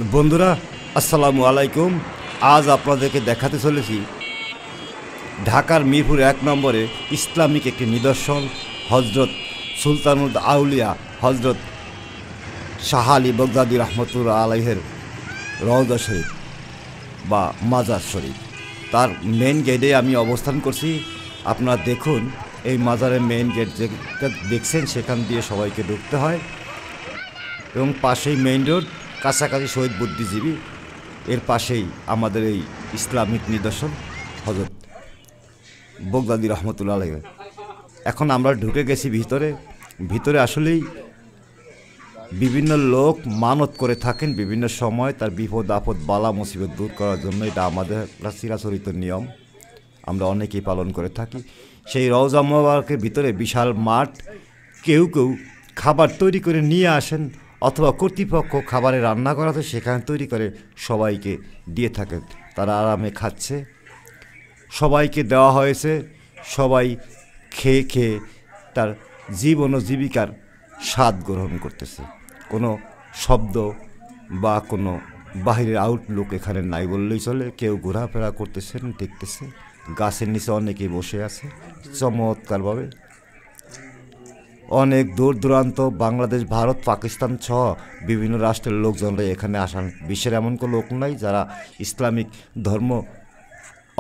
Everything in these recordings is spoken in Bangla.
বন্ধুরা, আসসালামু আলাইকুম। আজ আপনাদেরকে দেখাতে চলেছি ঢাকার মিরপুর ১ নম্বরে ইসলামিক একটি নিদর্শন, হজরত সুলতানুল আউলিয়া হজরত শাহ আলী বগদাদী রহমতুল্লাহ আলাইহের রওজা শরীফ বা মাজার শরীফ। তার মেন গেটে আমি অবস্থান করছি। আপনারা দেখুন, এই মাজারের মেন গেট যেটা দেখছেন সেখান দিয়ে সবাইকে ঢুকতে হয় এবং পাশেই মেইন রোড, কাছাকাছি শহীদ বুদ্ধিজীবী, এর পাশেই আমাদের এই ইসলামিক নিদর্শন হজরত বগদাদী রহমতুল্লাহ আলাইহ। এখন আমরা ঢুকে গেছি ভিতরে আসলেই বিভিন্ন লোক মানত করে থাকেন বিভিন্ন সময় তার বিপদ আপদ বালা মুসিবত দূর করার জন্য। এটা আমাদের একটা চিরাচরিত নিয়ম, আমরা অনেকেই পালন করে থাকি। সেই রওজা মোবারকের ভিতরে বিশাল মাঠ, কেউ কেউ খাবার তৈরি করে নিয়ে আসেন অথবা কর্তৃপক্ষ খাবারে রান্না করাতে সেখানে তৈরি করে সবাইকে দিয়ে থাকেন। তারা আরামে খাচ্ছে, সবাইকে দেওয়া হয়েছে, সবাই খেয়ে খেয়ে তার জীবন ও জীবিকার স্বাদ গ্রহণ করতেছে। কোনো শব্দ বা কোনো বাহিরের আউটলুক এখানে নাই বললেই চলে। কেউ ঘোরাফেরা করতেছেন, দেখতেছে, গাছের নিচে অনেকেই বসে আছে চমৎকারভাবে। অনেক দূর দূরান্ত, বাংলাদেশ, ভারত, পাকিস্তান সহ বিভিন্ন রাষ্ট্রের লোকজনরা এখানে আসেন। বিশ্বের এমন কোনো লোক নাই যারা ইসলামিক ধর্ম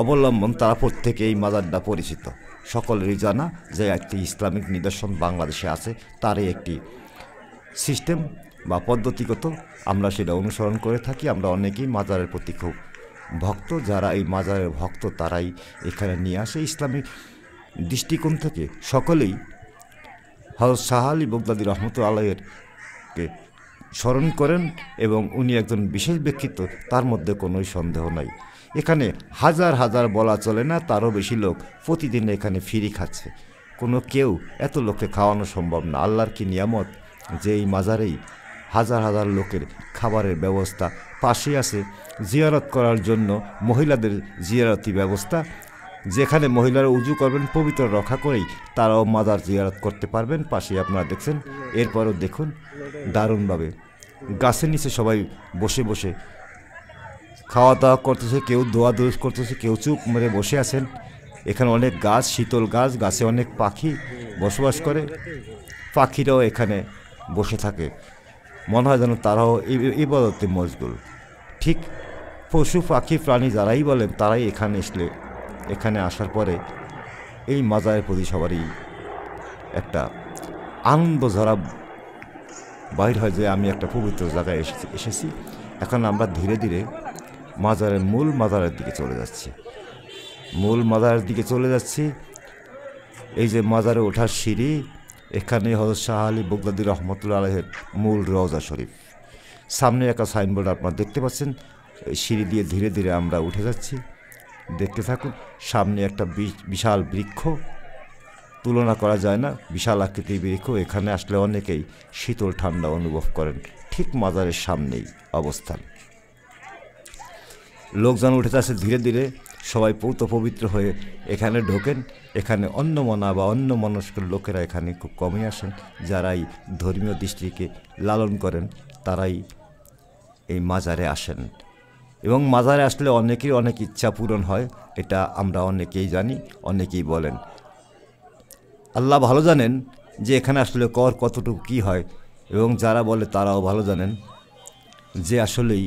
অবলম্বন, তারা প্রত্যেকে এই মাজারটা পরিচিত। সকলেরই জানা যে একটি ইসলামিক নিদর্শন বাংলাদেশে আছে, তারই একটি সিস্টেম বা পদ্ধতিগত আমরা সেটা অনুসরণ করে থাকি। আমরা অনেকেই মাজারের প্রতি খুব ভক্ত। যারা এই মাজারের ভক্ত তারাই এখানে নিয়ে আসে। ইসলামিক দৃষ্টিকোণ থেকে সকলেই হযরত শাহ আলী বগদাদী রহমতুল্লাহ আলাইহিকে স্মরণ করেন এবং উনি একজন বিশেষ ব্যক্তিত্ব, তার মধ্যে কোনোই সন্দেহ নাই। এখানে হাজার হাজার বলা চলে না, তারও বেশি লোক প্রতিদিন এখানে ফিরি খাচ্ছে। কোনো কেউ এত লোককে খাওয়ানো সম্ভব না। আল্লাহর কি নিয়ামত যে এই মাজারেই হাজার হাজার লোকের খাবারের ব্যবস্থা। পাশে আছে জিয়ারত করার জন্য মহিলাদের জিয়ারতি ব্যবস্থা, যেখানে মহিলারা উজু করবেন পবিত্র রক্ষা করেই তারাও মাজার জিয়ারত করতে পারবেন। পাশে আপনারা দেখছেন। এরপরও দেখুন দারুণভাবে গাছের নিচে সবাই বসে বসে খাওয়া দাওয়া করতেছে, কেউ দোয়া দোষ করতেছে, কেউ চুপ মেরে বসে আছেন। এখানে অনেক গাছ, শীতল গাছ, গাছে অনেক পাখি বসবাস করে। পাখিরাও এখানে বসে থাকে, মনে হয় যেন তারাও ইবাদতে মশগুল। ঠিক পশু পাখি প্রাণী যারাই বলেন তারাই এখানে আসার পরে এই মাজারের প্রতি সবারই একটা আনন্দ ঝরা বাইর হয় যে আমি একটা পবিত্র জায়গায় এসেছি। এখন আমরা ধীরে ধীরে মূল মাজারের দিকে চলে যাচ্ছি। এই যে মাজারে ওঠার সিঁড়ি, এখানে হযরত শাহ আলী বগদাদী রহমতুল্লাহ আলাইহির মূল রওজা শরীফ। সামনে একটা সাইনবোর্ড আপনারা দেখতে পাচ্ছেন। এই সিঁড়ি দিয়ে ধীরে ধীরে আমরা উঠে যাচ্ছি, দেখতে থাকুন। সামনে একটা বিশাল বৃক্ষ, তুলনা করা যায় না, বিশাল আকৃতির বৃক্ষ। এখানে আসলে অনেকেই শীতল ঠান্ডা অনুভব করেন। ঠিক মাজারের সামনেই অবস্থান। লোকজন উঠে যাচ্ছে ধীরে ধীরে, সবাই পৌত পবিত্র হয়ে এখানে ঢোকেন। এখানে অন্যমনা বা অন্য মনস্ক লোকেরা এখানে খুব কমই আসেন। যারাই ধর্মীয় দৃষ্টিকে লালন করেন তারাই এই মাজারে আসেন এবং মাজারে আসলে অনেকের অনেক ইচ্ছা পূরণ হয়। এটা আমরা অনেকেই জানি, অনেকেই বলেন। আল্লাহ ভালো জানেন যে এখানে আসলে কতটুকু কী হয়, এবং যারা বলে তারাও ভালো জানেন যে আসলেই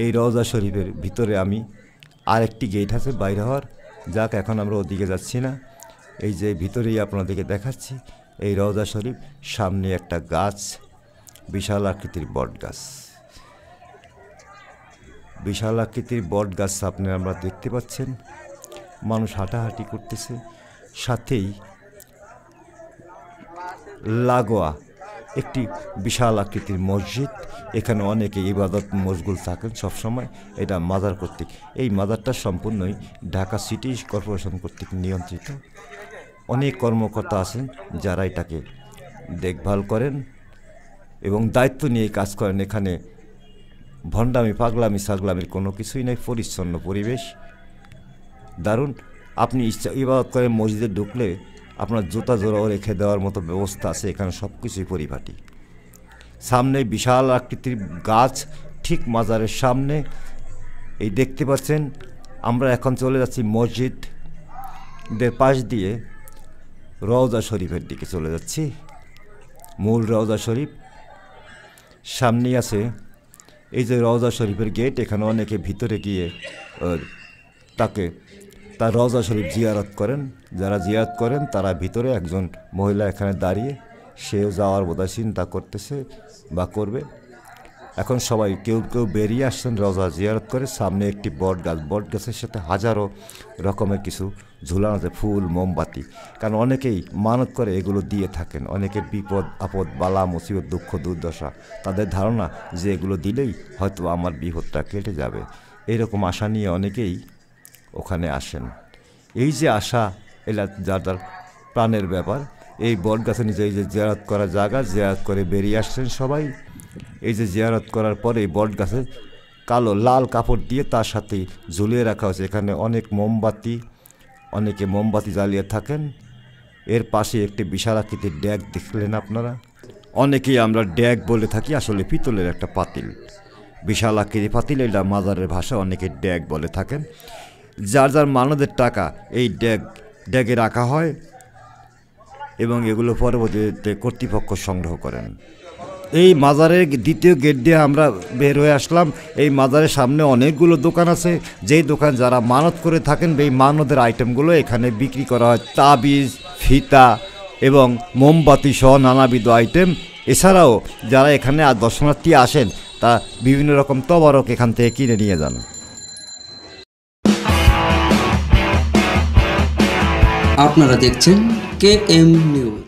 এই রওজা শরীফের ভিতরে আমি আরেকটি গেট আছে বাইরে হওয়ার। যাক, এখন আমরা ওদিকে যাচ্ছি না, এই যে ভিতরেই আপনাদেরকে দেখাচ্ছি এই রওজা শরীফ। সামনে একটা গাছ, বিশাল আকৃতির বট গাছ আমরা দেখতে পাচ্ছেন। মানুষ হাঁটাহাঁটি করতেছে, সাথেই লাগোয়া একটি বিশাল আকৃতির মসজিদ। এখানে অনেকে ইবাদত মশগুল থাকেন সবসময়। এটা মাজার কর্তৃক, এই মাজারটা সম্পূর্ণই ঢাকা সিটি কর্পোরেশন কর্তৃক নিয়ন্ত্রিত। অনেক কর্মকর্তা আছেন যারা এটাকে দেখভাল করেন এবং দায়িত্ব নিয়ে কাজ করেন। এখানে ভণ্ডামি ছাগলামির কোনো কিছুই নেই, পরিচ্ছন্ন পরিবেশ, দারুণ। আপনি ইবাদত করে মসজিদে ঢুকলে আপনার জুতা জোড়াও রেখে দেওয়ার মতো ব্যবস্থা আছে, এখানে সব কিছুই পরিপাটি। সামনে বিশাল আকৃতির গাছ, ঠিক মাজারের সামনে এই দেখতে পাচ্ছেন। আমরা এখন চলে যাচ্ছি মসজিদের পাশ দিয়ে রওজা শরীফের দিকে চলে যাচ্ছি। মূল রওজা শরীফ সামনেই আছে। এই যে রওজা শরীফের গেট, এখানে অনেকে ভিতরে গিয়ে তার রওজা শরীফ জিয়ারত করেন। যারা জিয়ারত করেন তারা ভিতরে, একজন মহিলা এখানে দাঁড়িয়ে, সেও যাওয়ার বোধহয় চিন্তা করতেছে বা করবে। এখন সবাই কেউ কেউ বেরিয়ে আসছেন রওজা জিয়ারত করে। সামনে একটি বট গাছ, বট গাছের সাথে হাজারো রকমের কিছু ঝুলানো আছে, ফুল, মোমবাতি। কারণ অনেকেই মানত করে এগুলো দিয়ে থাকেন। অনেকের বিপদ আপদ, বালা মুসিবত, দুঃখ দুর্দশা, তাদের ধারণা যে এগুলো দিলেই হয়তো আমার বিপদটা কেটে যাবে, এইরকম আশা নিয়ে অনেকেই ওখানে আসেন। এই যে আশা, এলা যার যার প্রাণের ব্যাপার। এই বট গাছের নিচে এই যে জিয়ারত করা জায়গা, জিয়ারত করে বেরিয়ে আসছেন সবাই। এই যে জিয়ারত করার পরে এই বট গাছে কালো লাল কাপড় দিয়ে তার সাথে ঝুলিয়ে রাখা হয়েছে। এখানে অনেক মোমবাতি, অনেকে মোমবাতি জ্বালিয়ে থাকেন। এর পাশে একটি বিশাল আকৃতির ড্যাগ দেখলেন আপনারা। অনেকেই আমরা ড্যাগ বলে থাকি, আসলে পিতলের একটা পাতিল, বিশাল আকৃতির পাতিল। এটা মাজারের ভাষা, অনেকে ড্যাগ বলে থাকেন। যার যার মানদের টাকা এই ড্যাগে রাখা হয় এবং এগুলো পরবর্তীতে কর্তৃপক্ষ সংগ্রহ করেন। এই মাজারের দ্বিতীয় গেট দিয়ে আমরা বের হয়ে আসলাম। এই মাজারের সামনে অনেকগুলো দোকান আছে, যেই দোকান যারা মানত করে থাকেন এই মানতের আইটেমগুলো এখানে বিক্রি করা হয়। তাবিজ, ফিতা এবং মোমবাতি সহ নানাবিধ আইটেম। এছাড়াও যারা এখানে দর্শনার্থী আসেন তা বিভিন্ন রকম তবারক এখান থেকে কিনে নিয়ে যান। আপনারা দেখছেন KM নিউজ।